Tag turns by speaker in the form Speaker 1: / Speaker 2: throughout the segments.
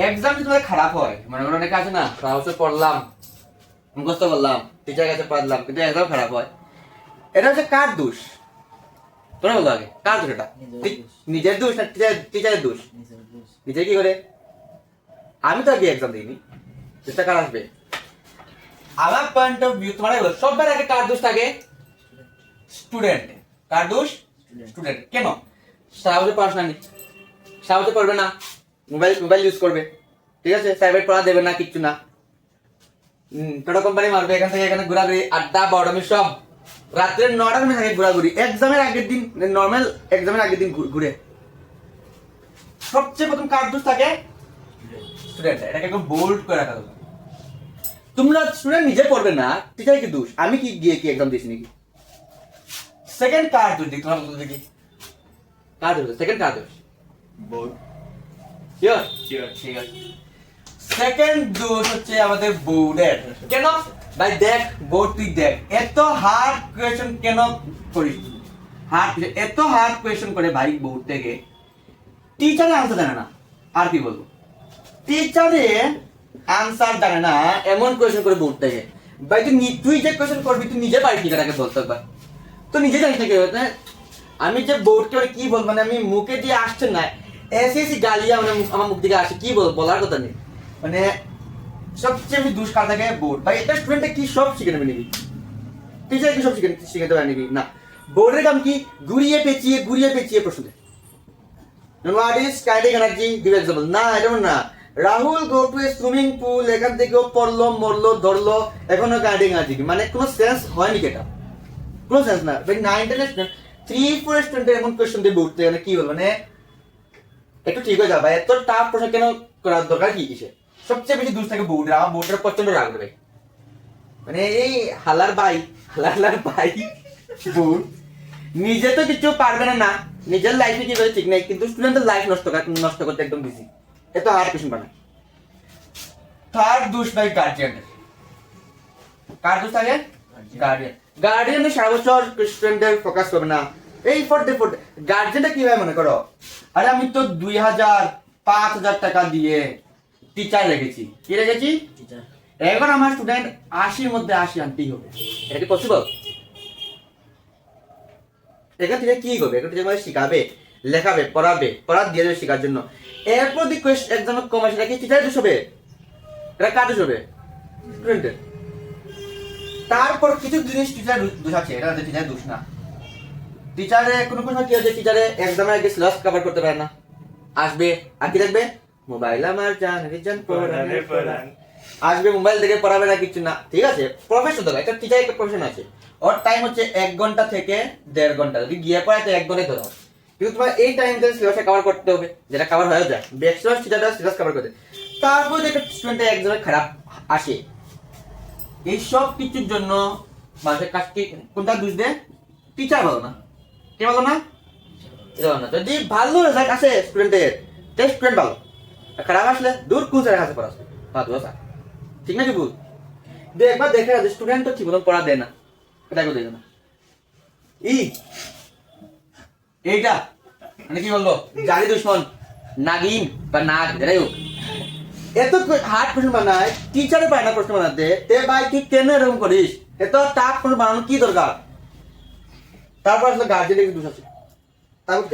Speaker 1: Exam যদি তোমাদের খারাপ হয়, মনে করো অনেকে আছে না, ক্লাসে পড়লাম, মুখস্থ করলাম, টিচার কাছে পড়লাম, কিন্তু এক্সাম খারাপ হয়, এটা হচ্ছে কার দোষ? তোমরা বলো আগে, কার দোষ এটা? নিজের দোষ না টিচারের দোষ? নিজে কি করে? আমি তো আগে এক্সাম দিইনি, চেষ্টা কার আসবে? আমার পয়েন্ট অফ ভিউ তোমার সবার আগে কার দোষ থাকে? স্টুডেন্ট। কার দোষ? স্টুডেন্ট। কেন? সারা বছর পড়াশোনা নেই, সারা বছর পড়বে না, মোবাইল ইউজ করবে, ঠিক আছে, প্রাইভেট পড়া দেবে না, কিচ্ছু না, টোটো কোম্পানি মারবে, এখান থেকে এখানে ঘোরাঘুরি, আড্ডা বড়মি সব, রাত্রে 9টার মধ্যে থাকে ঘোরাঘুরি, এক্সামের আগের দিন, নর্মাল এক্সামের আগের দিন ঘুরে। সবচেয়ে প্রথম কার দোষ থাকে? স্টুডেন্ট। এটাকে একদম বোল্ড করে রাখা দরকার। তোমরা স্টুডেন্ট নিজে পড়বে না, টিচার কি দোষ? আমি কি গিয়ে কি এক্সাম দিছি নাকি? সেকেন্ড কার দোষ দেখি, তোমরা বলতে দেখি কার দোষ? সেকেন্ড কার দোষ?
Speaker 2: বোর্ড।
Speaker 1: শিওর? ঠিক আছে। সেকেন্ড দোষ হচ্ছে আমাদের বোর্ডের। কেন ভাই? দেখ বোর্ড, তুই দেখ এত হার্ড কোয়েশ্চেন কেন করিস? এত হার্ড কোয়েশ্চেন করে ভাই বোর্ড থেকে, টিচারে আনসার জানে না। আর কি বলবো, টিচারে আনসার জানে না এমন কোয়েশ্চেন করে বোর্ড থেকে। ভাই তুই যে কোয়েশ্চেন করবি তুই নিজে পারিস টিচারকে বলতে একবার, তো নিজে জানিস না কি হতে। আমি যে বোর্ডকে কি বলবো, মানে আমি মুখে দিয়ে আসছে না, এসে গালিয়া মানে আমার মুখ দিকে আসে, কি বলবো বলার কথা নেই। মানে সবচেয়ে বেশি দুষ কার থাকে? বোর্ড। ভাই এটা স্টুডেন্টে কি সব শিখে নেবে নিবি? টিচার কি সব শিখাতে পারে নিবি? না। বোর্ডের কাম কি? ঘুরিয়ে পেঁচিয়ে প্রশ্ন দেয়। What is kinetic energy? Give example. না, এটা না। Rahul go to A swimming pool, এখান থেকে পড়লো, মরলো, ধরলো, এখনো কাইনেটিক এনার্জি কি? মানে কোনো সেন্স হয়নি এটা, কোনো সেন্স না। ভাই 9-10 স্টুডেন্ট, 3-4 স্টুডেন্টের এমন কোয়েশ্চেন দিয়ে বোর্ড থেকে, মানে কি বলবো, মানে একটু ঠিক হয়ে যাবে। এত টাফ প্রশ্ন কেন করার দরকার কি কিসে? সবচেয়ে বেশি দূর থাকে বোর্ডের। আমার বোর্ডের প্রচন্ড রাগ দেবে, মানে এই হালার ভাই বোর্ড নিজে তো কিছু পারবে না, নিজের লাইফে কি ঠিক নাই, কিন্তু স্টুডেন্টের লাইফ নষ্ট করতে একদম বিজি, এত হার্ড কোয়েশ্চেন বানায়। থার্ড দোষ ভাই গার্জিয়ানের। কার দোষ থাকে? গার্ডিয়ান সারা বছর স্টুডেন্টের ফোকাস করবে না। এই গার্জেনটা কিভাবে মনে করো, আরে আমি তো 2000-5000 টাকা দিয়ে টিচার রেখেছি, কি রেখেছি? টিচার। এখন আমার স্টুডেন্ট 80-র মধ্যে 80 আনতেই হবে, এটা কি পসিবল? এখান থেকে কি করবে? এখান থেকে শিখাবে, লেখাবে, পড়া দিয়ে দেবে শেখার জন্য। এরপর যদি একজন কম আসে, কি টিচারের দোষ হবে? এটা কার দোষ হবে? স্টুডেন্টের। তারপর কিছু জিনিস টিচার দোষ আছে, এটা টিচারের দোষ না। টিচারে কোনো কি হচ্ছে, টিচারে এক্সামের আগে সিলেবাস কভার করতে পারে না, আসবে আর কি দেখবে? মোবাইল আমার জান রিজন পড়ান, আসবে মোবাইল থেকে পড়াবে না, কিছু না। ঠিক আছে, প্রফেশন তো একটা টিচার, একটা প্রফেশন আছে, ওর টাইম হচ্ছে 1 ঘন্টা থেকে 1.5 ঘন্টা, যদি গিয়ে পড়ায় তো 1 ঘন্টায় ধরো, কিন্তু তোমার এই টাইমটা সিলেবাসে কভার করতে হবে, যেটা কভার হয়ে যায় ম্যাক্সিমাম টিচাররা সিলেবাস কভার করে। তারপর যদি একটা স্টুডেন্টের একজনের খারাপ আসে, এই সব কিছুর জন্য মানুষের কাছ থেকে কোনটা দোষ দেয়? টিচার ভালো না, কে ভালো না? যদি ভালো রেজাল্ট আসে স্টুডেন্টের, স্টুডেন্ট ভালো, খারাপ আসলে দূর কোন স্যারের কাছে পড়াশোনা, ঠিক না কি ভুল? একবার দেখে স্টুডেন্ট তো ঠিক মতন পড়া দেয় না, এটা কেউ দেয় না। এইটা মানে কি বলবো, জালি দুশ্মন, নাগিন বা নাগ, এটাই হোক, এত হার্ড প্রশ্ন বানায়, টিচারে পায় না প্রশ্ন বানাতে। তে ভাই তুই কেন এরকম করিস? এত টাফ প্রশ্ন বানানো কি দরকার? তারপর আসলে গার্জেনের দোষ আছে, তারপর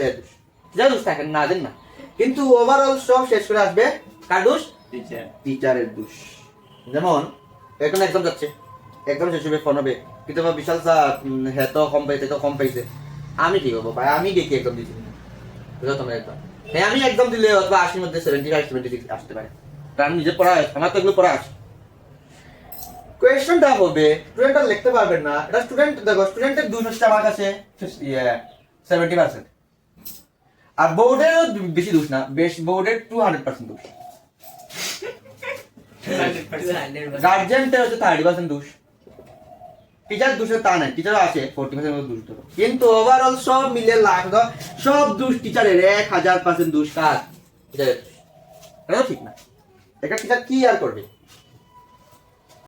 Speaker 1: দোষ থাকে না, জান না, কিন্তু ওভারঅল সব শেষ করে আসবে কার দোষ? টিচারের দোষ। যেমন এখন এক্সাম যাচ্ছে, এক্সাম শেষ হবে, ফোন হবে, কিন্তু বিশাল স্যার হ্যাঁ তো কম পাইছে, আমি কি করবো ভাই? আমি কি এক্সাম দিচ্ছি, বুঝলো তোমরা একবার? হ্যাঁ আমি এক্সাম দিলে অথবা 80-র মধ্যে 75-76 আসতে পারে, কারণ নিজে পড়া আছে, আমার তো এগুলো পড়া আছে। কোয়েশ্চনটা হবে স্টুডেন্টরা লিখতে পারবেন না, এটা স্টুডেন্ট দেখো, স্টুডেন্টের দোষ হচ্ছে আমার কাছে 70%, আর বোর্ডেরও বেশি দোষ না, বোর্ডের 200% দোষ, গার্জেনটা হচ্ছে 30% দোষ, টিচার দোষ তা নাই, টিচারও আছে 40% দোষ ধরো, কিন্তু ওভারঅল সব মিলে সব দোষ টিচারের, 1000% দোষ কার? টিচারের। এটা ঠিক না, এটা টিচার কি আর করবে?